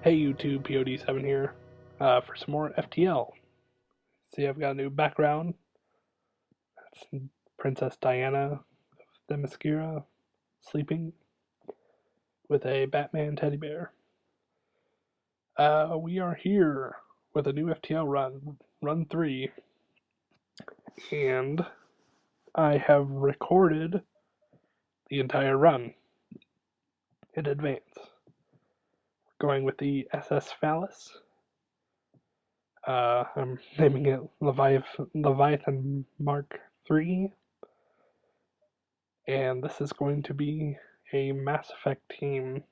Hey YouTube, POD7 here, for some more FTL. See, I've got a new background. That's Princess Diana of Themyscira sleeping with a Batman teddy bear. We are here with a new FTL run 3, and I have recorded the entire run in advance. We're going with the SS Phallus. I'm naming it Leviathan Mark III, and this is going to be a Mass Effect team.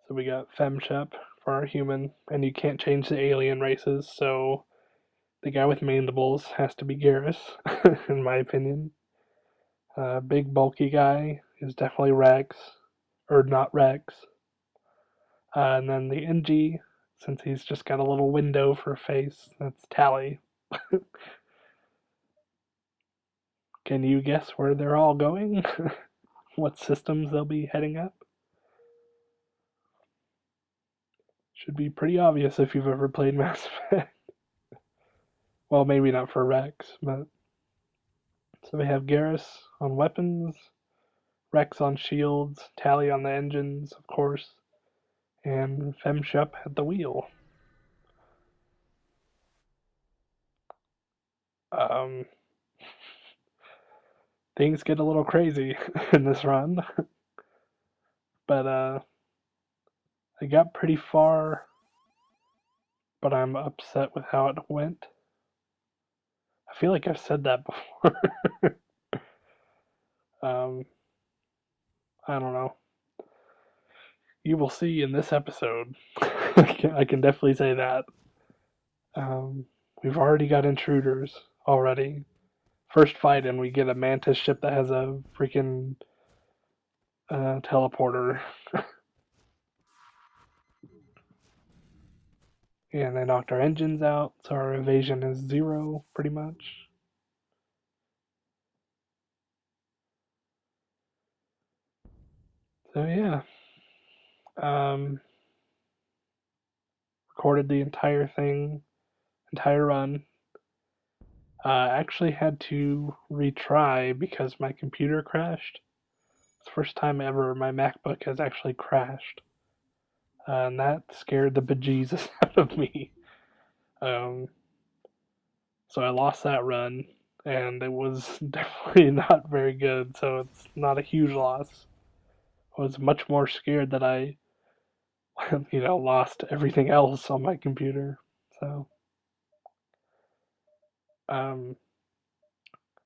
So we got FemShep for our human, and you can't change the alien races, so the guy with mandibles has to be Garrus, in my opinion. Big bulky guy is definitely Rex, or not Rex. And then the NG, since he's just got a little window for a face, that's Tally. Can you guess where they're all going? What systems they'll be heading up? Should be pretty obvious if you've ever played Mass Effect. Well, maybe not for Rex, but... So we have Garrus on weapons, Rex on shields, Tally on the engines, of course, and FemShep at the wheel. Things get a little crazy in this run, but I got pretty far, but I'm upset with how it went. I feel like I've said that before. I don't know. You will see in this episode. I can definitely say that. We've already got intruders already. First fight, and we get a Mantis ship that has a freaking teleporter. And they knocked our engines out, so our evasion is 0, pretty much. So yeah. Recorded the entire thing, entire run. Actually had to retry because my computer crashed. It's the first time ever my MacBook has actually crashed. And that scared the bejesus out of me. So I lost that run, and it was definitely not very good, so it's not a huge loss. I was much more scared that I, lost everything else on my computer. So, I'm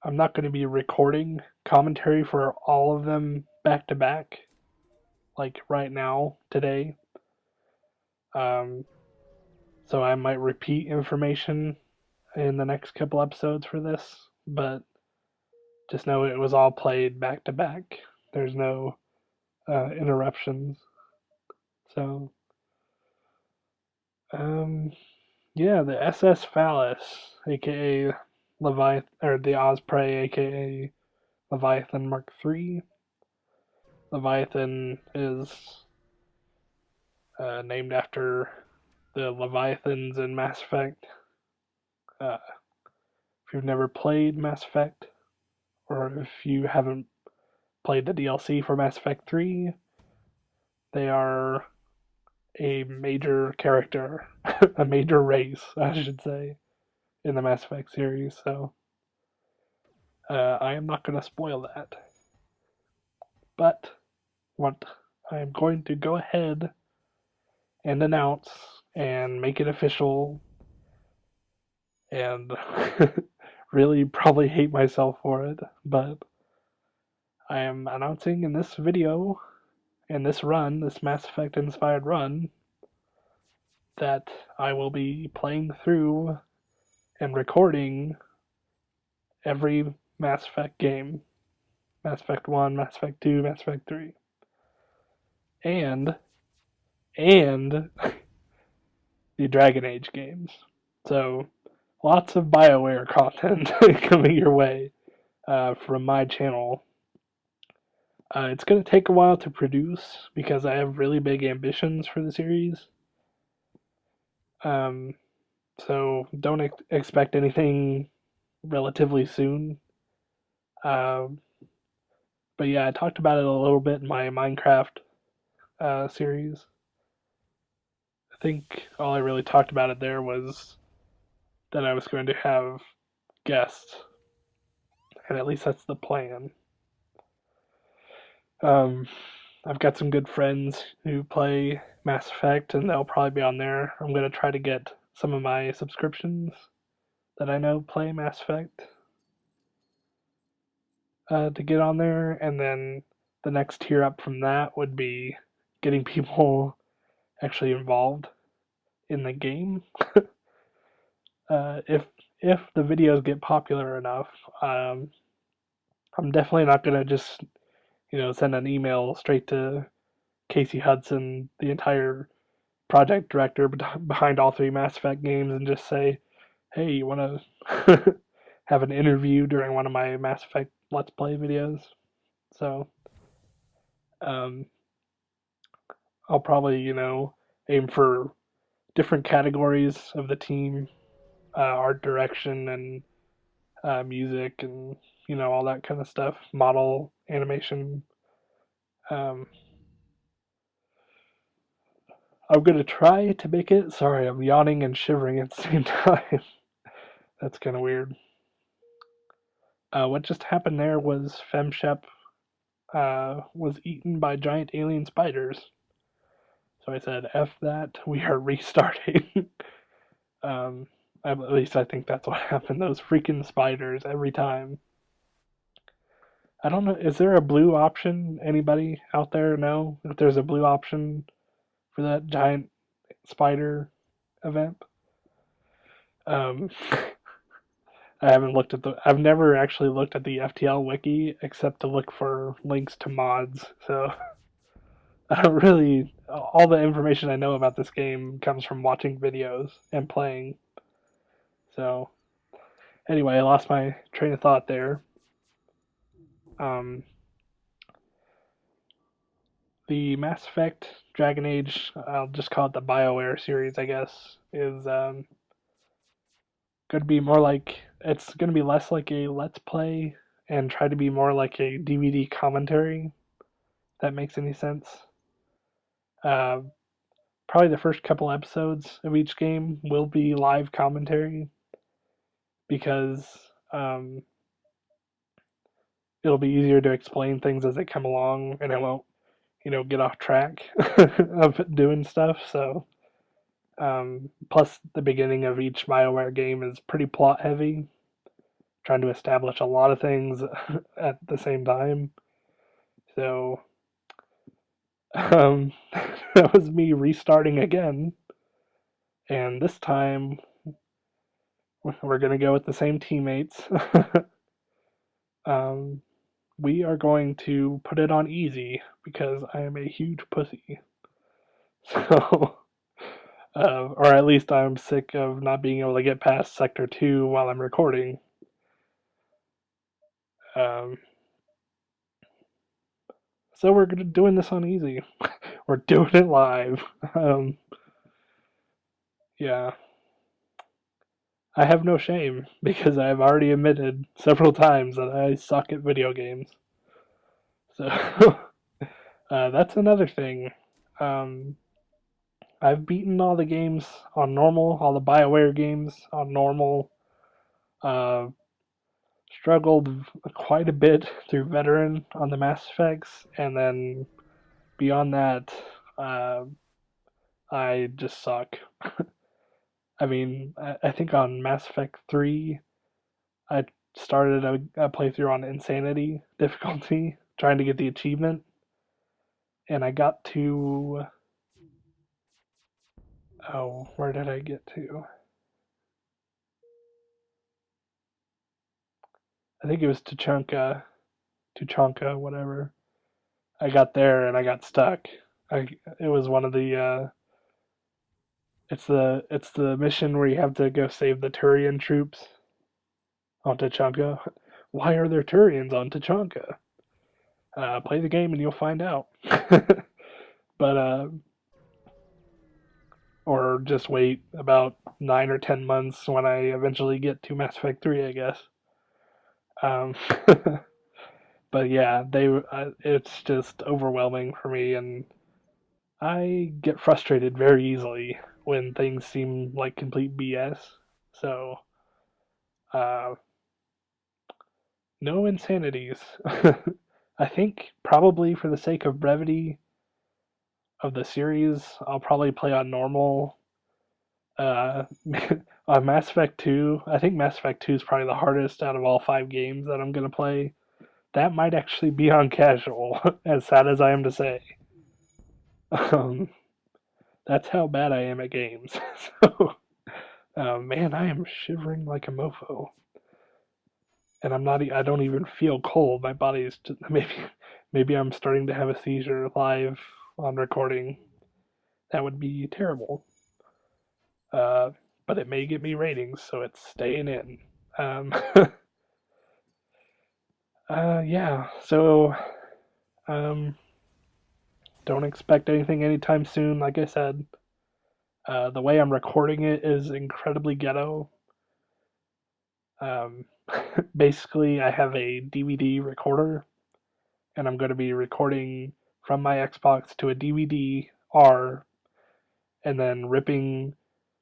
not going to be recording commentary for all of them back to back, like right now, today. So I might repeat information in the next couple episodes for this, but just know it was all played back to back. There's no interruptions. So, yeah, the SS Phallus, aka Leviathan, or the Osprey, aka Leviathan Mark III. Leviathan is named after the Leviathans in Mass Effect. If you've never played Mass Effect, or if you haven't played the DLC for Mass Effect 3, they are a major character, a major race, I should say, in the Mass Effect series, so I am not going to spoil that. But what I am going to go ahead and announce and make it official and really probably hate myself for it, but I am announcing in this video, in this run, this Mass Effect inspired run, that I will be playing through and recording every Mass Effect game. Mass Effect 1, Mass Effect 2, Mass Effect 3. And the Dragon Age games. So, lots of BioWare content coming your way from my channel. It's going to take a while to produce because I have really big ambitions for the series. Um, so don't expect anything relatively soon. Um, but yeah, I talked about it a little bit in my Minecraft series. I think all I really talked about it there was that I was going to have guests, and at least that's the plan. Um, I've got some good friends who play Mass Effect, and they'll probably be on there. I'm going to try to get some of my subscriptions that I know play Mass Effect to get on there, and then the next tier up from that would be getting people actually involved in the game. If the videos get popular enough, I'm definitely not gonna just send an email straight to Casey Hudson, the entire project director behind all three Mass Effect games, and just say, "Hey, you want to have an interview during one of my Mass Effect Let's Play videos?" So um, I'll probably aim for different categories of the team, art direction and music and all that kind of stuff, model animation. Um, I'm gonna try to make it. Sorry, I'm yawning and shivering at the same time. That's kind of weird. What just happened there was FemShep was eaten by giant alien spiders. So I said, "F that. We are restarting." um, at least I think that's what happened. Those freaking spiders every time. I don't know. Is there a blue option? Anybody out there know if there's a blue option for that giant spider event? Um, I haven't looked at the. I've never actually looked at the FTL wiki except to look for links to mods. So I don't really. All the information I know about this game comes from watching videos and playing. So anyway, I lost my train of thought there. Um, the Mass Effect Dragon Age, I'll just call it the BioWare series, I guess, is going to be more like it's going to be less like a let's play and try to be more like a DVD commentary. If that makes any sense. Uh, Probably the first couple episodes of each game will be live commentary because um, it'll be easier to explain things as they come along, and I won't, get off track of doing stuff. So, plus the beginning of each Bioware game is pretty plot heavy, trying to establish a lot of things at the same time. So, um, that was me restarting again, and this time we're gonna go with the same teammates. um, we are going to put it on easy because I am a huge pussy. So, or at least I'm sick of not being able to get past Sector 2 while I'm recording. Um, so we're doing this on easy. We're doing it live. Yeah. I have no shame because I've already admitted several times that I suck at video games. So that's another thing. Um, I've beaten all the games on normal, all the BioWare games on normal. Uh, Struggled quite a bit through veteran on the Mass Effects, and then beyond that, uh, I just suck. I mean, I think on Mass Effect 3, I started a playthrough on Insanity difficulty, trying to get the achievement, and I got to. Oh, where did I get to? I think it was Tuchanka, whatever. I got there and I got stuck. It was one of the it's the mission where you have to go save the Turian troops on Tuchanka. Why are there Turians on Tuchanka? Play the game and you'll find out. But or just wait about 9 or 10 months when I eventually get to Mass Effect 3, I guess. Um, but yeah, it's just overwhelming for me, and I get frustrated very easily when things seem like complete BS. So, uh, no insanities. I think probably for the sake of brevity of the series, I'll probably play on normal. Uh, on Mass Effect 2, I think Mass Effect 2 is probably the hardest out of all 5 games that I'm going to play. That might actually be on casual, as sad as I am to say. Um, that's how bad I am at games. So, man, I am shivering like a mofo, and I'm not. I don't even feel cold. My body is just, maybe I'm starting to have a seizure live on recording. That would be terrible. Uh, but it may get me ratings, so it's staying in. Um, yeah. So, um, don't expect anything anytime soon. Like I said, the way I'm recording it is incredibly ghetto. Um, basically, I have a DVD recorder, and I'm going to be recording from my Xbox to a DVD R, and then ripping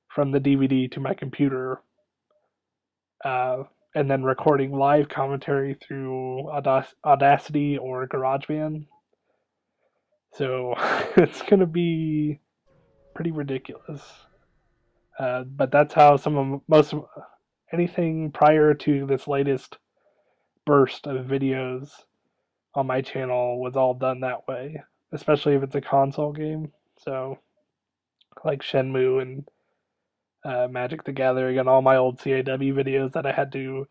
from the DVD to my computer, uh, and then recording live commentary through Audacity or GarageBand. So it's going to be pretty ridiculous. But that's how some of most anything prior to this latest burst of videos on my channel was all done that way, especially if it's a console game. So, like Shenmue and Magic the Gathering and all my old CAW videos that I had to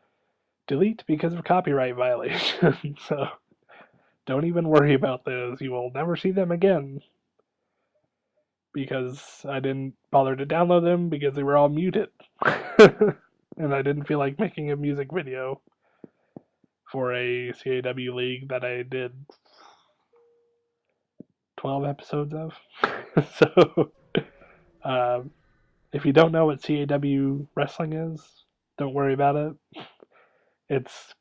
delete because of copyright violations. So, don't even worry about those. You will never see them again because I didn't bother to download them because they were all muted. And I didn't feel like making a music video for a CAW league that I did 12 episodes of. So, um, if you don't know what CAW wrestling is, don't worry about it. Its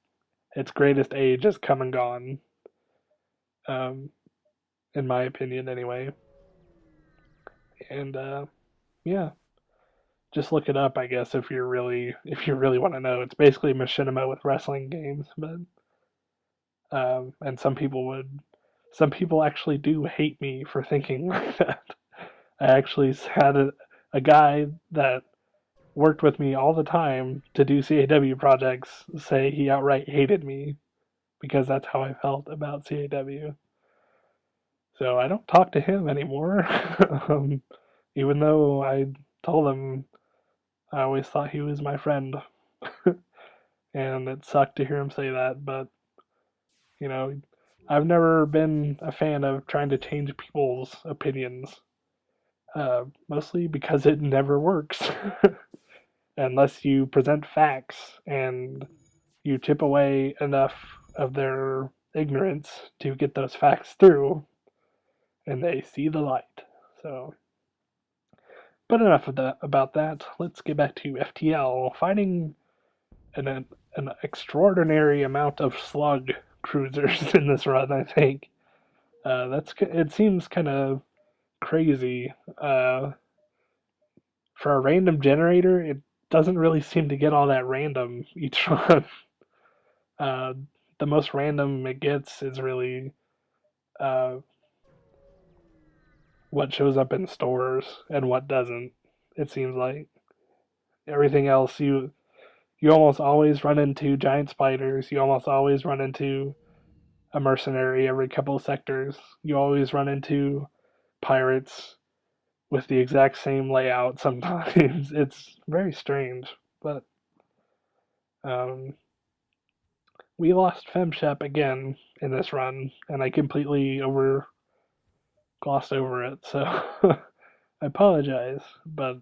its greatest age has come and gone, um, in my opinion, anyway. And yeah, just look it up, I guess, if you really want to know. It's basically machinima with wrestling games, but and some people actually do hate me for thinking like that. I actually had a guy that worked with me all the time to do CAW projects say he outright hated me because that's how I felt about CAW. So I don't talk to him anymore. um, Even though I told him I always thought he was my friend. And it sucked to hear him say that, but you know, I've never been a fan of trying to change people's opinions, mostly because it never works. Unless you present facts and you chip away enough of their ignorance to get those facts through and they see the light. So, but enough of that about that. Let's get back to FTL. Finding an extraordinary amount of slug cruisers in this run, I think. It seems kind of crazy. For a random generator, it doesn't really seem to get all that random each run. Uh, the most random it gets is really uh, what shows up in stores and what doesn't. It seems like everything else you almost always run into giant spiders. You almost always run into a mercenary every couple of sectors. You always run into pirates with the exact same layout sometimes. It's very strange, but um, we lost FemShep again in this run, and I completely over glossed over it. So I apologize, but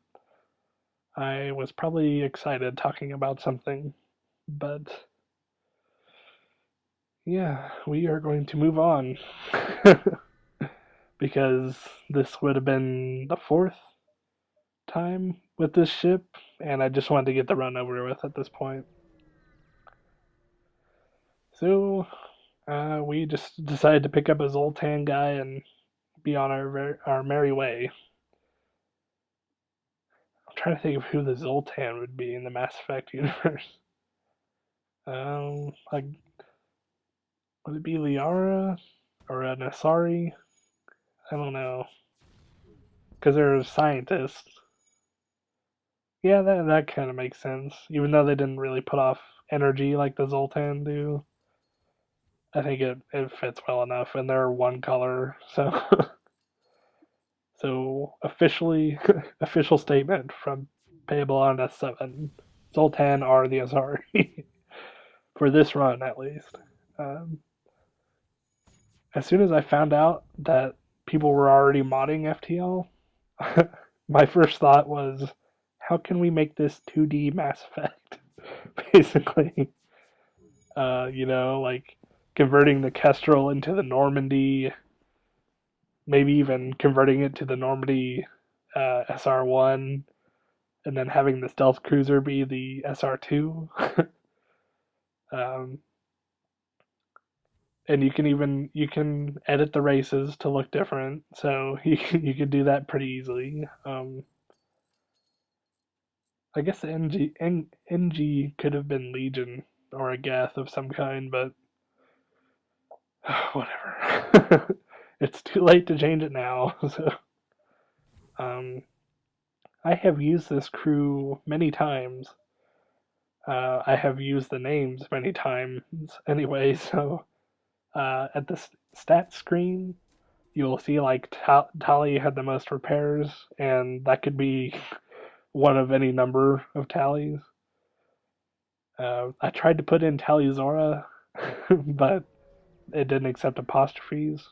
I was probably excited talking about something. But yeah, we are going to move on because this would have been the fourth time with this ship, and I just wanted to get the run over with at this point. So we just decided to pick up a Zoltan guy and be on our merry way. I'm trying to think of who the Zoltan would be in the Mass Effect universe. Like, would it be Liara or an Asari? I don't know, because they're scientists. Yeah, that kind of makes sense. Even though they didn't really put off energy like the Zoltan do, I think it fits well enough, and they're one color, so so officially official statement from PlayableOnDeath 7: Zoltan are the Asari for this run at least. Um, as soon as I found out that people were already modding FTL, my first thought was, how can we make this 2D Mass Effect? Basically, like converting the Kestrel into the Normandy, maybe even converting it to the Normandy SR1, and then having the stealth cruiser be the SR2. um, and you can edit the races to look different, so you could do that pretty easily. I guess the NG could have been Legion or a Geth of some kind, but whatever. It's too late to change it now. So, um, I have used this crew many times. I have used the names many times anyway, so at the stat screen, you'll see like Tally had the most repairs, and that could be one of any number of tallies. I tried to put in Tally Zora, but it didn't accept apostrophes,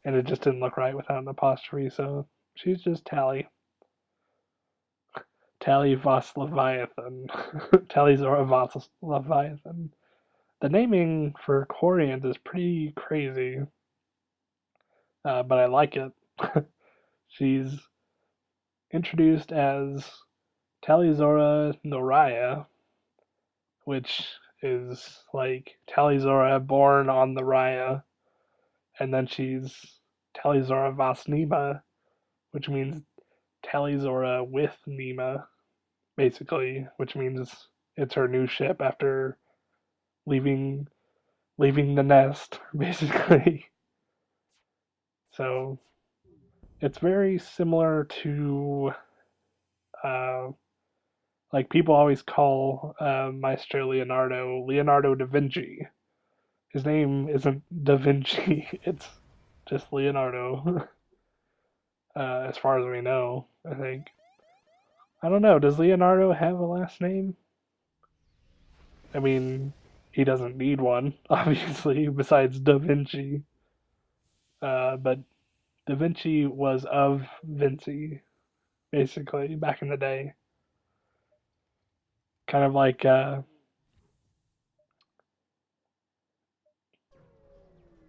and it just didn't look right without an apostrophe, so she's just Tally. Tally Voss Leviathan. Tally Zora Voss Leviathan. The naming for Coriant is pretty crazy, but I like it. She's introduced as Talizora Noraya, which is like Talizora born on the Raya, and then she's Talizora Vasnima, which means Talizora with Nima, basically, which means it's her new ship after leaving leaving the nest, basically. So it's very similar to uh, like people always call Maestro Leonardo da Vinci. His name isn't Da Vinci; it's just Leonardo, as far as we know. I think. I don't know. Does Leonardo have a last name? I mean, he doesn't need one, obviously, besides Da Vinci. But Da Vinci was of Vinci, basically, back in the day. Kind of like, oh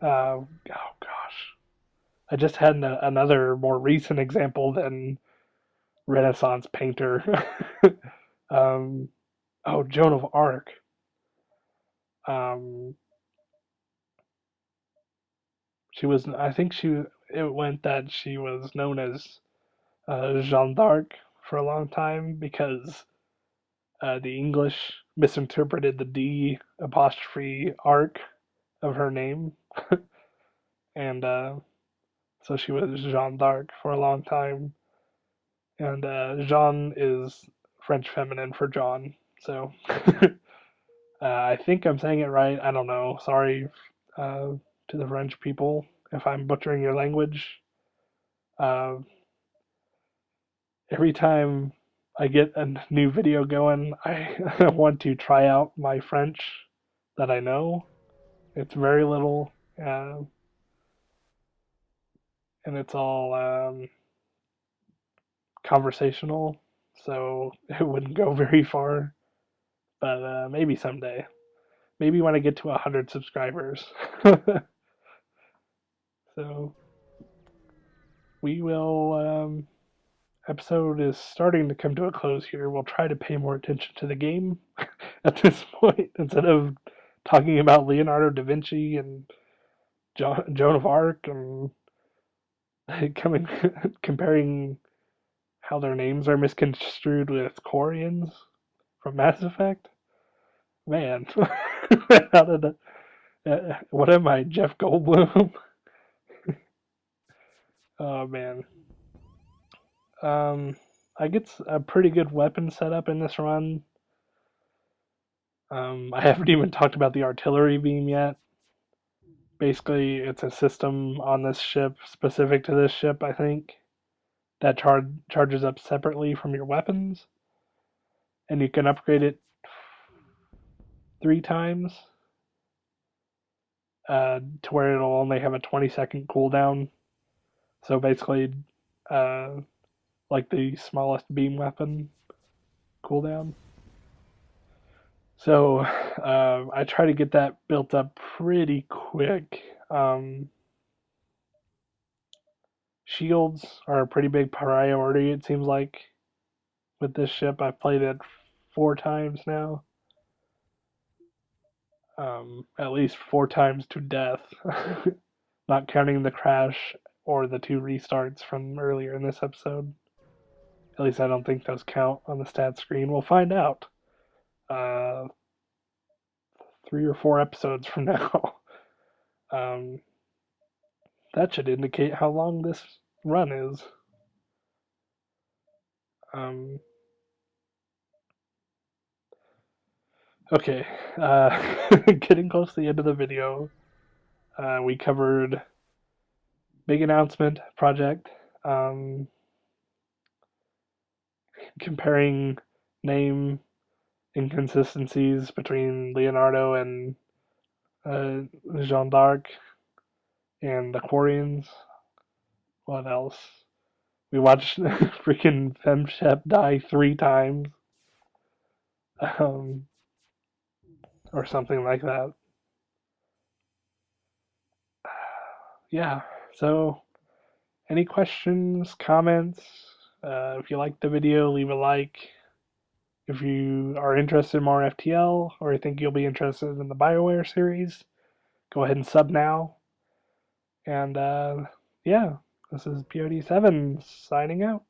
gosh. I just had another more recent example than Renaissance painter. um, Joan of Arc. Um, she was, I think it went that she was known as Jeanne d'Arc for a long time because the English misinterpreted the D apostrophe arc of her name, and so she was Jeanne d'Arc for a long time. And Jean is French feminine for John. So I think I'm saying it right. I don't know. Sorry to the French people if I'm butchering your language. Uh, every time I get a new video going, I want to try out my French that I know. It's very little, and it's all conversational, so it wouldn't go very far. But maybe someday. maybe when I get to 100 subscribers. So we will. Episode is starting to come to a close here. We'll try to pay more attention to the game at this point instead of talking about Leonardo da Vinci and Joan of Arc and coming comparing how their names are misconstrued with Quarians from Mass Effect. Man, how did what am I, Jeff Goldblum? Oh man. Um, I get a pretty good weapon setup in this run. I haven't even talked about the artillery beam yet. Basically, it's a system on this ship, specific to this ship, I think, that charges up separately from your weapons, and you can upgrade it 3 times to where it'll only have a 20-second cooldown. So basically, uh, like the smallest beam weapon cooldown. So I try to get that built up pretty quick. Shields are a pretty big priority, it seems like, with this ship. I've played it 4 times now. At least 4 times to death, not counting the crash or the 2 restarts from earlier in this episode. At least I don't think those count on the stat screen. We'll find out 3 or 4 episodes from now. um, that should indicate how long this run is. Um, okay, getting close to the end of the video. We covered big announcement project, comparing name inconsistencies between Leonardo and Jeanne d'Arc and the Quarians. What else? We watched freaking FemShep die 3 times, um, or something like that. Yeah. So, any questions, comments? If you liked the video, leave a like. If you are interested in more FTL or you think you'll be interested in the BioWare series, go ahead and sub now. And yeah, this is POD7 signing out.